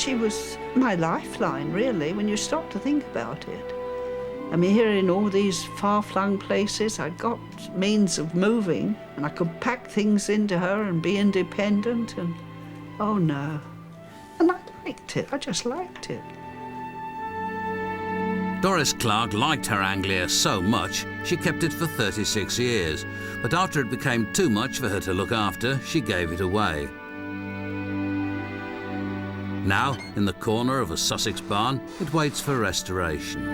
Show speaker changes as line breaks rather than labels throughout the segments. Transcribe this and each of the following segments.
she was my lifeline, really, when you stop to think about it. I mean, here in all these far-flung places, I got means of moving, and I could pack things into her and be independent, and oh no. And I liked it, I just liked it.
Doris Clark liked her Anglia so much, she kept it for 36 years. But after it became too much for her to look after, she gave it away. Now, in the corner of a Sussex barn, it waits for restoration.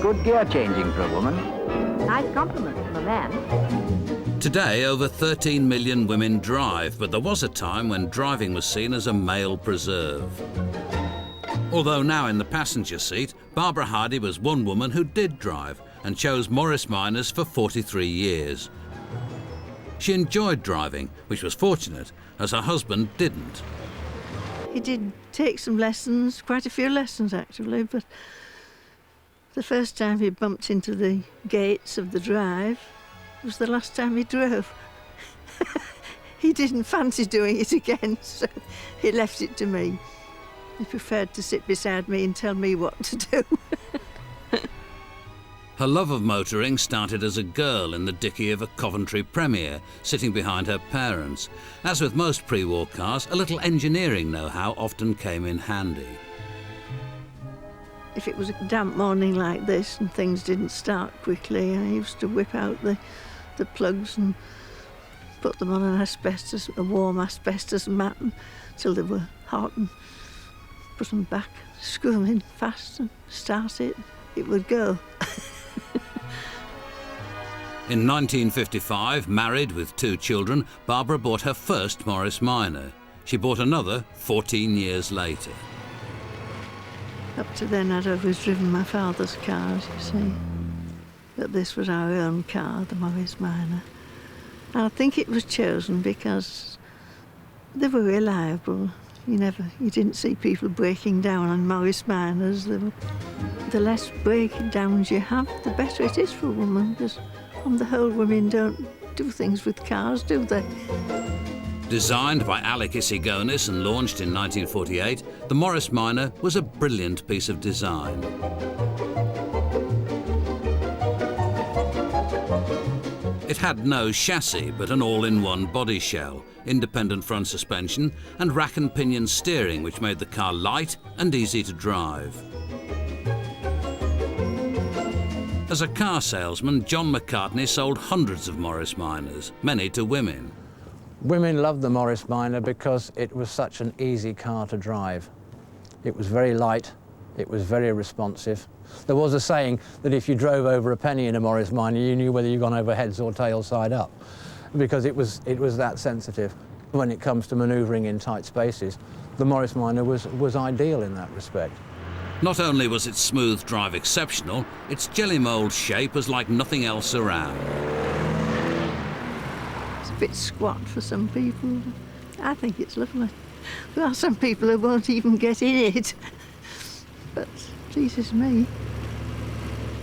Good gear changing for a woman.
Nice compliment from a man.
Today, over 13 million women drive, but there was a time when driving was seen as a male preserve. Although now in the passenger seat, Barbara Hardy was one woman who did drive and chose Morris Minors for 43 years. She enjoyed driving, which was fortunate, as her husband didn't.
He did take some lessons, quite a few lessons actually, but the first time he bumped into the gates of the drive was the last time he drove. He didn't fancy doing it again, so he left it to me. He preferred to sit beside me and tell me what to do.
Her love of motoring started as a girl in the dicky of a Coventry Premier, sitting behind her parents. As with most pre-war cars, a little engineering know-how often came in handy.
If it was a damp morning like this and things didn't start quickly, I used to whip out the plugs and put them on a warm asbestos mat until they were hot, and put them back, screw them in fast and start it. It would go.
In 1955, married with 2 children, Barbara bought her first Morris Minor. She bought another 14 years later.
Up to then, I'd always driven my father's cars, you see. But this was our own car, the Morris Minor. I think it was chosen because they were reliable. You didn't see people breaking down on Morris Minors. The less breakdowns you have, the better it is for a woman, because on the whole, women don't do things with cars, do they?
Designed by Alec Issigonis and launched in 1948, the Morris Minor was a brilliant piece of design. It had no chassis, but an all-in-one body shell, independent front suspension, and rack and pinion steering, which made the car light and easy to drive. As a car salesman, John McCartney sold hundreds of Morris Minors, many to women.
Women loved the Morris Minor because it was such an easy car to drive. It was very light, it was very responsive. There was a saying that if you drove over a penny in a Morris Minor, you knew whether you'd gone over heads or tail side up, because it was that sensitive. When it comes to manoeuvring in tight spaces, the Morris Minor was ideal in that respect.
Not only was its smooth drive exceptional, its jelly mould shape was like nothing else around.
It's a bit squat for some people. I think it's lovely. There are some people who won't even get in it, but it pleases me.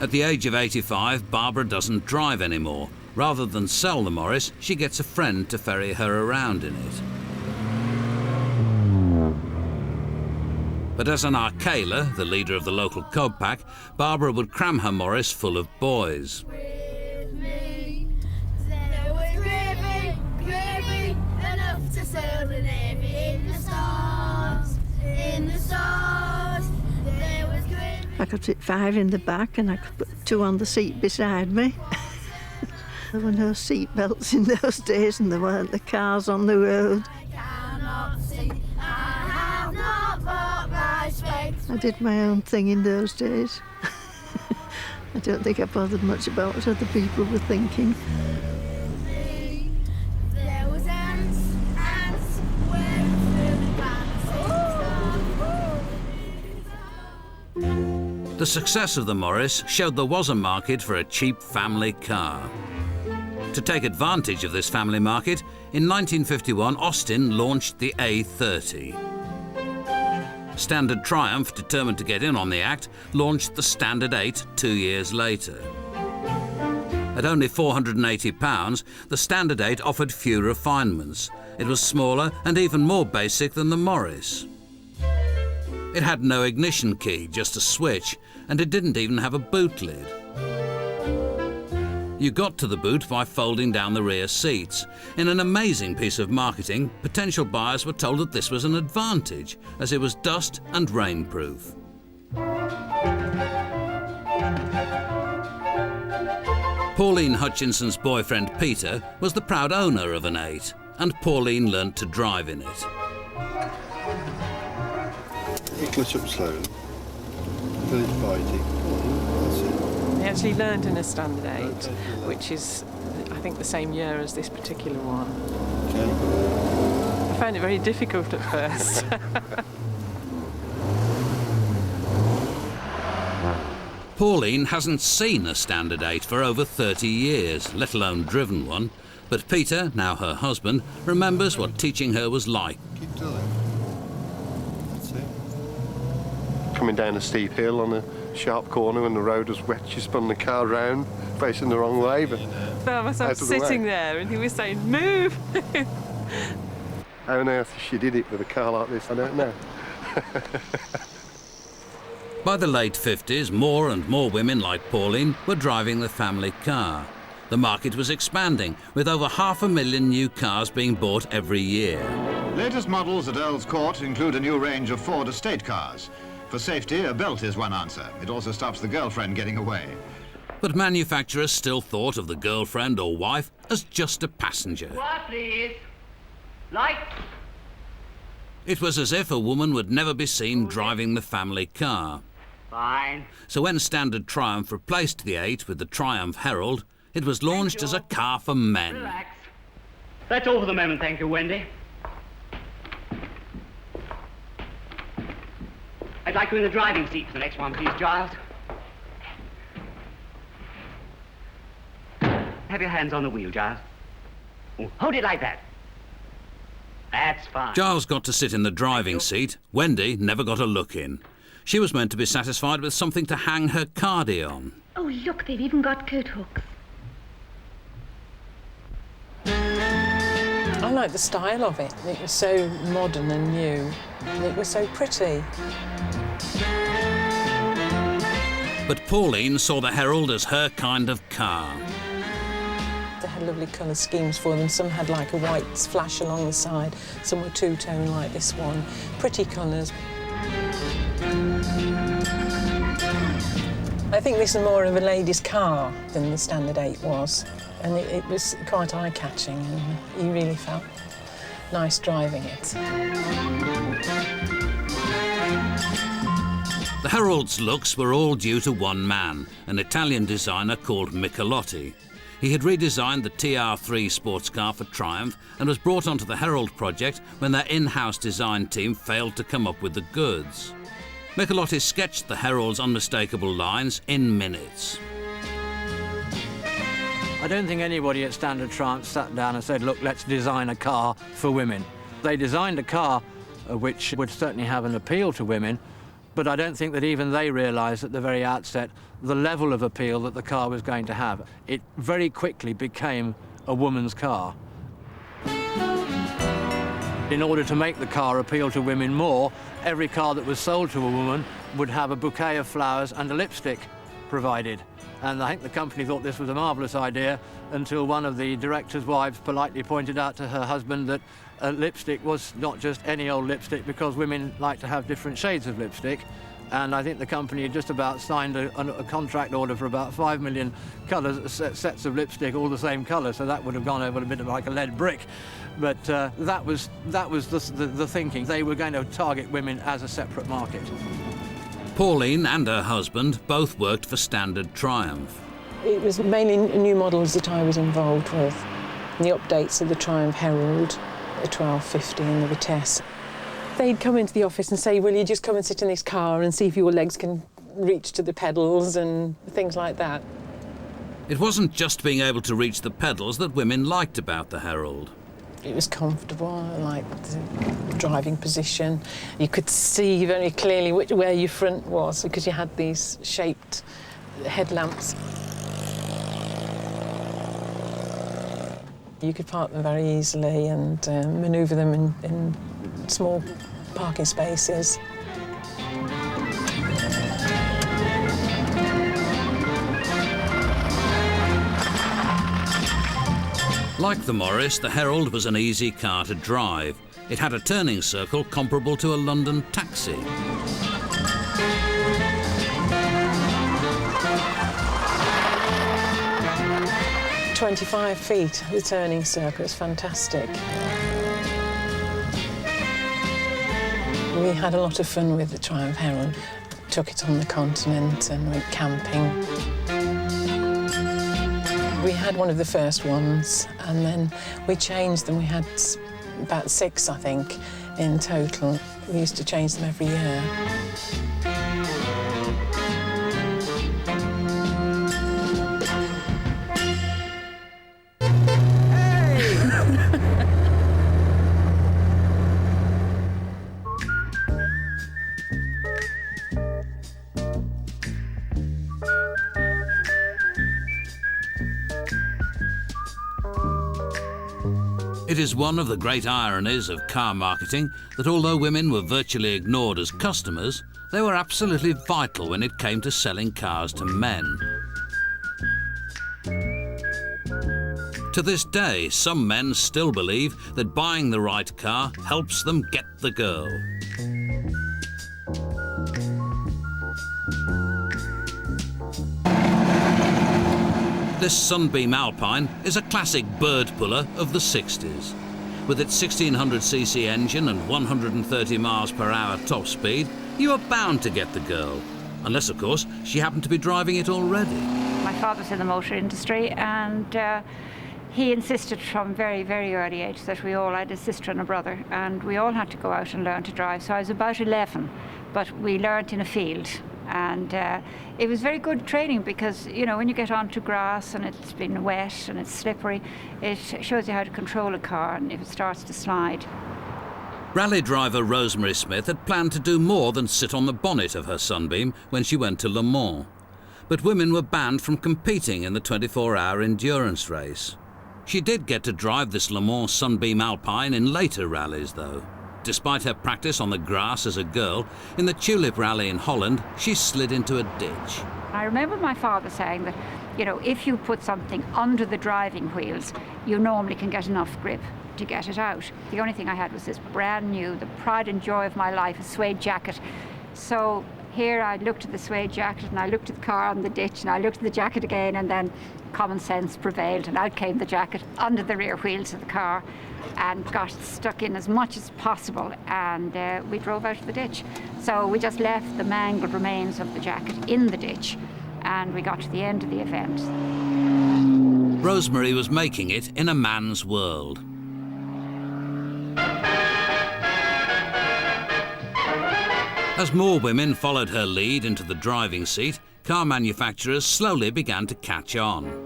At the age of 85, Barbara doesn't drive anymore. Rather than sell the Morris, she gets a friend to ferry her around in it. But as an Arcala, the leader of the local cob pack, Barbara would cram her Morris full of boys.
I could fit 5 in the back and I could put 2 on the seat beside me. There were no seat belts in those days and there weren't the cars on the road. I did my own thing in those days. I don't think I bothered much about what other people were thinking.
The success of the Morris showed there was a market for a cheap family car. To take advantage of this family market, in 1951 Austin launched the A30. Standard Triumph, determined to get in on the act, launched the Standard 8 2 years later. At only £480, the Standard 8 offered few refinements. It was smaller and even more basic than the Morris. It had no ignition key, just a switch, and it didn't even have a boot lid. You got to the boot by folding down the rear seats. In an amazing piece of marketing, potential buyers were told that this was an advantage, as it was dust and rainproof. Pauline Hutchinson's boyfriend Peter was the proud owner of an 8, and Pauline learnt to drive in it.
You clutch up slowly, feel it biting. That's it.
I actually learned in a Standard 8, which is, I think, the same year as this particular one.
Okay.
I found it very difficult at first.
Pauline hasn't seen a Standard 8 for over 30 years, let alone driven one, but Peter, now her husband, remembers what teaching her was like.
Keep doing. That's it. Coming down a steep hill on a sharp corner when the road was wet, she spun the car round, facing the wrong way. But
I found myself sitting there and he was saying, "Move!"
How on earth she did it with a car like this, I don't know.
By the late 50s, more and more women like Pauline were driving the family car. The market was expanding, with over 500,000 new cars being bought every year.
Latest models at Earl's Court include a new range of Ford estate cars. For safety, a belt is one answer. It also stops the girlfriend getting away.
But manufacturers still thought of the girlfriend or wife as just a passenger.
What, please? Light.
It was as if a woman would never be seen driving the family car.
Fine.
So when Standard Triumph replaced the 8 with the Triumph Herald, it was launched as a car for men.
Relax. That's all for the moment, thank you, Wendy. I'd like you in the driving seat for the next one, please, Giles. Have your hands on the wheel, Giles. Oh, hold it like that. That's fine.
Giles got to sit in the driving seat. Wendy never got a look in. She was meant to be satisfied with something to hang her cardie on.
Oh, look, they've even got coat hooks.
I like the style of it. It was so modern and new. It was so pretty.
But Pauline saw the Herald as her kind of car.
They had lovely colour schemes for them. Some had like a white flash along the side. Some were two-tone like this one. Pretty colours. I think this is more of a lady's car than the Standard 8 was. And it was quite eye-catching, and you really felt nice driving it.
The Herald's looks were all due to one man, an Italian designer called Michelotti. He had redesigned the TR3 sports car for Triumph and was brought onto the Herald project when their in-house design team failed to come up with the goods. Michelotti sketched the Herald's unmistakable lines in minutes.
I don't think anybody at Standard Triumph sat down and said, look, let's design a car for women. They designed a car which would certainly have an appeal to women, but I don't think that even they realised at the very outset the level of appeal that the car was going to have. It very quickly became a woman's car. In order to make the car appeal to women more, every car that was sold to a woman would have a bouquet of flowers and a lipstick provided. And I think the company thought this was a marvellous idea until one of the director's wives politely pointed out to her husband that lipstick was not just any old lipstick, because women like to have different shades of lipstick. And I think the company had just about signed a contract order for about 5 million colours, sets of lipstick, all the same colour, so that would have gone over a bit like a lead brick. But that was the thinking. They were going to target women as a separate market.
Pauline and her husband both worked for Standard Triumph.
It was mainly new models that I was involved with. The updates of the Triumph Herald, the 1250 and the Vitesse. They'd come into the office and say, will you just come and sit in this car and see if your legs can reach to the pedals and things like that.
It wasn't just being able to reach the pedals that women liked about the Herald.
It was comfortable, like the driving position. You could see very clearly where your front was because you had these shaped headlamps. You could park them very easily and manoeuvre them in small parking spaces.
Like the Morris, the Herald was an easy car to drive. It had a turning circle comparable to a London taxi. "25 feet, the turning circle, it's fantastic. We had a lot of fun with the Triumph Herald. Took it on the continent and went camping. We had one of the first ones, and then we changed them. We had about 6, I think, in total. We used to change them every year. It is one of the great ironies of car marketing that although women were virtually ignored as customers, they were absolutely vital when it came to selling cars to men. To this day, some men still believe that buying the right car helps them get the girl. This Sunbeam Alpine is a classic bird puller of the 60s. With its 1600cc engine and 130 miles per hour top speed, you are bound to get the girl. Unless, of course, she happened to be driving it already.
My father's in the motor industry, and he insisted from very, very early age that we all, I had a sister and a brother, and we all had to go out and learn to drive. So I was about 11, but we learnt in a field. And it was very good training because, you know, when you get onto grass and it's been wet and it's slippery, it shows you how to control a car and if it starts to slide.
Rally driver Rosemary Smith had planned to do more than sit on the bonnet of her Sunbeam when she went to Le Mans. But women were banned from competing in the 24-hour endurance race. She did get to drive this Le Mans Sunbeam Alpine in later rallies, though. Despite her practice on the grass as a girl, in the Tulip Rally in Holland, she slid into a ditch.
I remember my father saying that, you know, if you put something under the driving wheels, you normally can get enough grip to get it out. The only thing I had was this brand new, the pride and joy of my life, a suede jacket. So here I looked at the suede jacket and I looked at the car on the ditch and I looked at the jacket again, and then common sense prevailed and out came the jacket under the rear wheels of the car and got stuck in as much as possible, and we drove out of the ditch. So we just left the mangled remains of the jacket in the ditch, and we got to the end of the event.
Rosemary was making it in a man's world. As more women followed her lead into the driving seat, car manufacturers slowly began to catch on.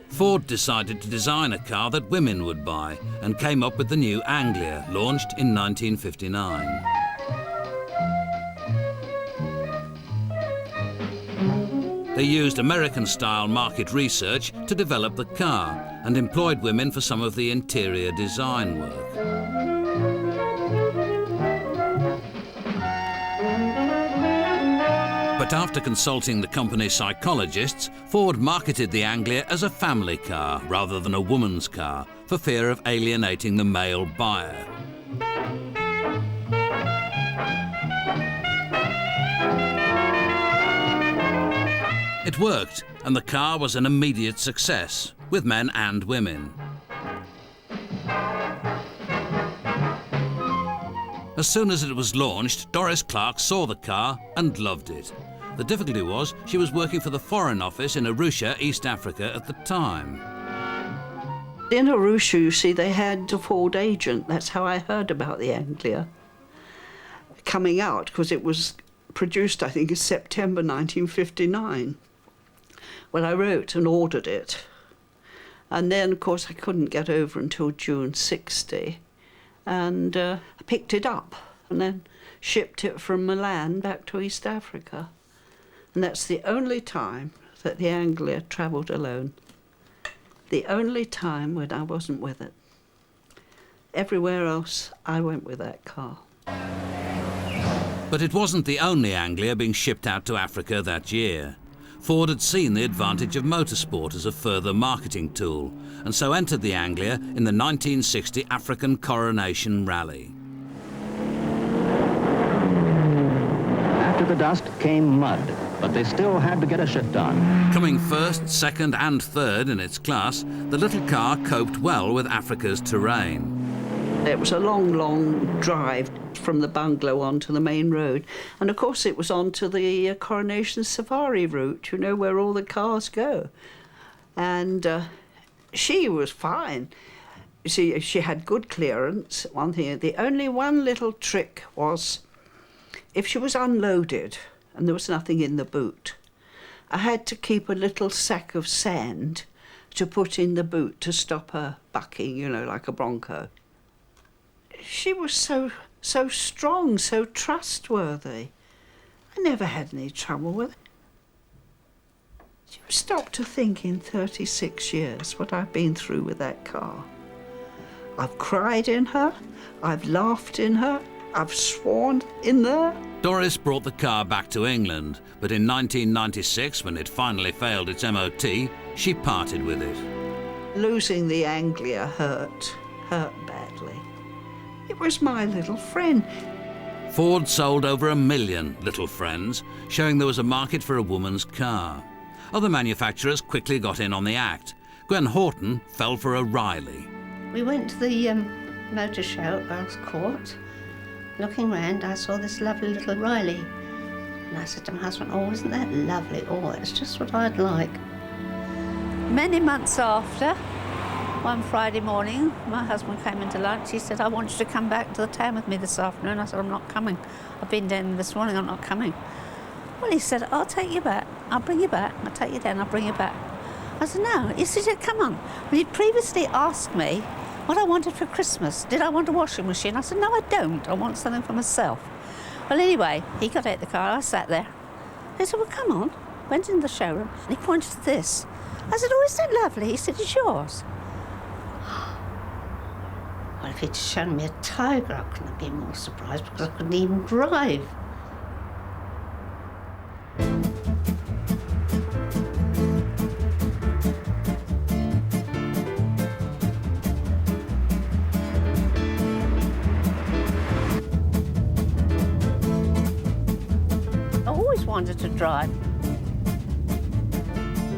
Ford decided to design a car that women would buy and came up with the new Anglia, launched in 1959. They used American-style market research to develop the car and employed women for some of the interior design work. But after consulting the company's psychologists, Ford marketed the Anglia as a family car rather than a woman's car, for fear of alienating the male buyer. It worked, and the car was an immediate success, with men and women. As soon as it was launched, Doris Clark saw the car and loved it. The difficulty was she was working for the Foreign Office in Arusha, East Africa at the time.
In Arusha, you see, they had a Ford agent. That's how I heard about the Anglia coming out, because it was produced, I think, in September 1959. Well, I wrote and ordered it. And then, of course, I couldn't get over until June 60. And I picked it up and then shipped it from Milan back to East Africa. And that's the only time that the Anglia travelled alone. The only time when I wasn't with it. Everywhere else, I went with that car.
But it wasn't the only Anglia being shipped out to Africa that year. Ford had seen the advantage of motorsport as a further marketing tool, and so entered the Anglia in the 1960 African Coronation Rally.
After the dust came mud, but they still had to get a shift on.
Coming first, second and third in its class, the little car coped well with Africa's terrain.
It was a long, long drive from the bungalow onto the main road. And of course it was onto the Coronation Safari route, you know, where all the cars go. And she was fine. She had good clearance, one thing. The only one little trick was if she was unloaded and there was nothing in the boot, I had to keep a little sack of sand to put in the boot to stop her bucking, you know, like a bronco. She was so strong, so trustworthy. I never had any trouble with her. You stop to think in 36 years what I've been through with that car. I've cried in her, I've laughed in her, I've sworn in there.
Doris brought the car back to England, but in 1996, when it finally failed its MOT, she parted with it.
Losing the Anglia hurt badly. It was my little friend.
Ford sold over 1 million little friends, showing there was a market for a woman's car. Other manufacturers quickly got in on the act. Gwen Horton fell for a Riley.
We went to the motor show at Earl's Court. Looking round, I saw this lovely little Riley. And I said to my husband, oh, isn't that lovely? Oh, it's just what I'd like.
Many months after, one Friday morning, my husband came into lunch. He said, I want you to come back to the town with me this afternoon. I said, I'm not coming. I've been down this morning, I'm not coming. Well, he said, I'll take you back. I'll bring you back. I'll take you down, I'll bring you back. I said, no. He said, yeah, come on. Well, he'd previously asked me what I wanted for Christmas. Did I want a washing machine? I said, no, I don't. I want something for myself. Well, anyway, he got out the car. I sat there. He said, well, come on. Went in the showroom, and he pointed to this. I said, oh, isn't that lovely? He said, it's yours.
Well, if he'd shown me a Tiger, I couldn't have been more surprised because I couldn't even drive.
I always wanted to drive.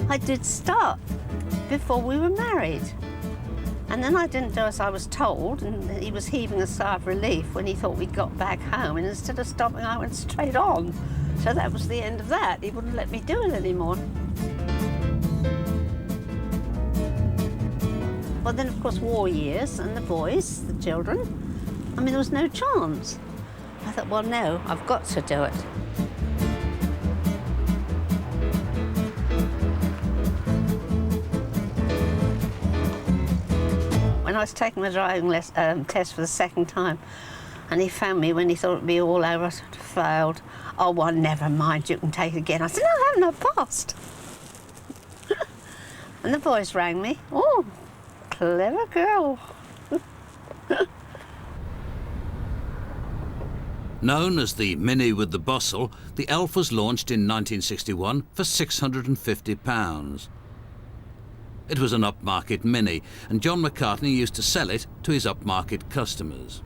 I did start before we were married. And then I didn't do as I was told, and he was heaving a sigh of relief when he thought we'd got back home, and instead of stopping, I went straight on. So that was the end of that. He wouldn't let me do it anymore. Well, then, of course, war years, and the boys, the children. I mean, there was no chance. I thought, well, no, I've got to do it. When I was taking my driving test for the second time, and he found me when he thought it'd be all over, I sort of failed. Oh, well, never mind, you can take it again. I said, no, I haven't, I've passed. And the boys rang me. Oh, clever girl.
Known as the Mini with the Bustle, the Elf was launched in 1961 for £650. It was an upmarket Mini, and John McCartney used to sell it to his upmarket customers.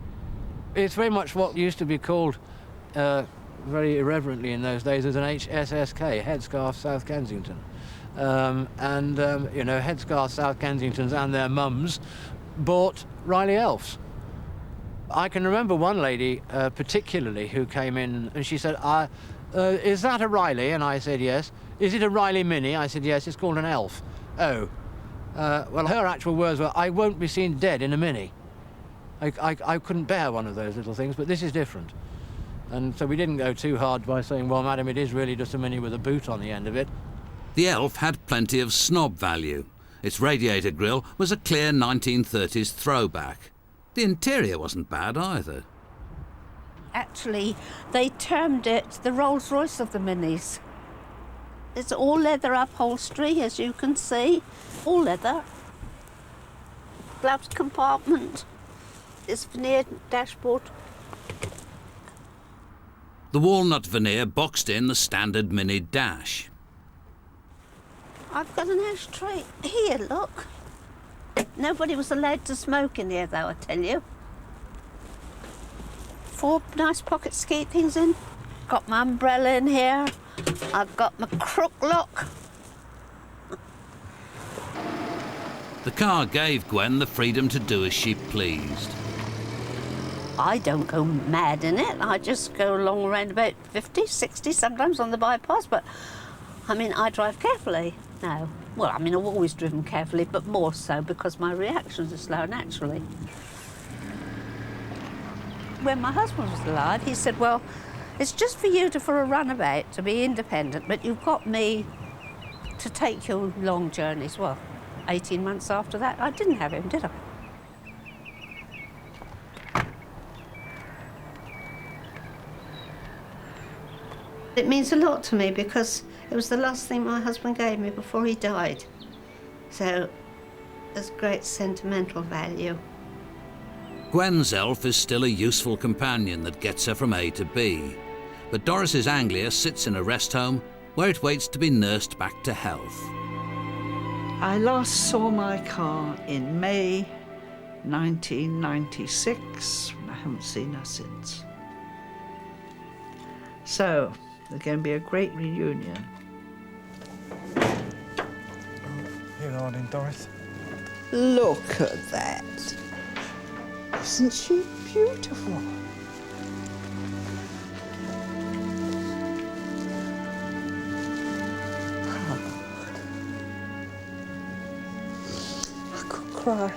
It's very much what used to be called, very irreverently in those days, as an HSSK, Headscarf South Kensington. You know, Headscarf South Kensingtons and their mums bought Riley Elfs. I can remember one lady particularly who came in and she said, is that a Riley? And I said, yes. Is it a Riley Mini? I said, yes, it's called an Elf. Oh. Well, her actual words were, I won't be seen dead in a Mini. I couldn't bear one of those little things, but this is different. And so we didn't go too hard by saying, well, madam, it is really just a Mini with a boot on the end of it.
The Elf had plenty of snob value. Its radiator grille was a clear 1930s throwback. The interior wasn't bad either.
Actually, they termed it the Rolls-Royce of the Minis. It's all leather upholstery, as you can see. All leather. Gloves compartment. It's veneered dashboard.
The walnut veneer boxed in the standard Mini dash.
I've got an ashtray here, look. Nobody was allowed to smoke in here, though, I tell you. 4 nice pockets to keep things in. Got my umbrella in here. I've got my crook lock.
The car gave Gwen the freedom to do as she pleased.
I don't go mad in it. I just go along around about 50, 60, sometimes on the bypass, but I mean, I drive carefully now. Well, I mean, I've always driven carefully, but more so because my reactions are slow naturally. When my husband was alive, he said, well, it's just for you for a runabout, to be independent, but you've got me to take you long journeys. Well, 18 months after that, I didn't have him, did I? It means a lot to me because it was the last thing my husband gave me before he died. So there's great sentimental value.
Gwen's Elf is still a useful companion that gets her from A to B. But Doris's Anglia sits in a rest home where it waits to be nursed back to health.
I last saw my car in May 1996. I haven't seen her since. So, there's going to be a great reunion.
Here, darling Doris.
Look at that. Isn't she beautiful? I could cry.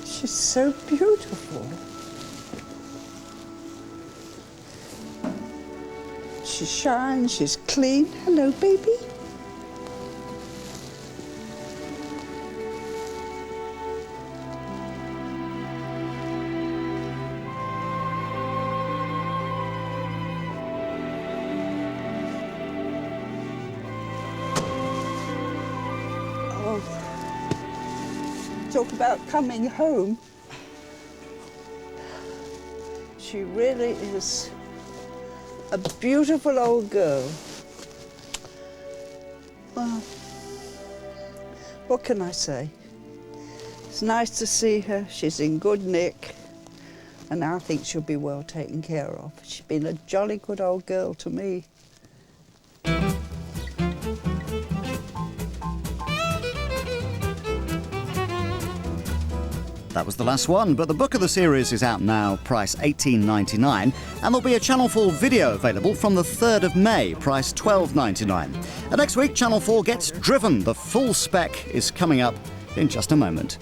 She's so beautiful. She shines, she's clean. Hello, baby. Oh, talk about coming home. She really is a beautiful old girl. Well, what can I say? It's nice to see her. She's in good nick, and I think she'll be well taken care of. She's been a jolly good old girl to me.
That was the last one, but the book of the series is out now, price $18.99, and there'll be a Channel 4 video available from the 3rd of May, price $12.99. And next week, Channel 4 gets Driven. The full spec is coming up in just a moment.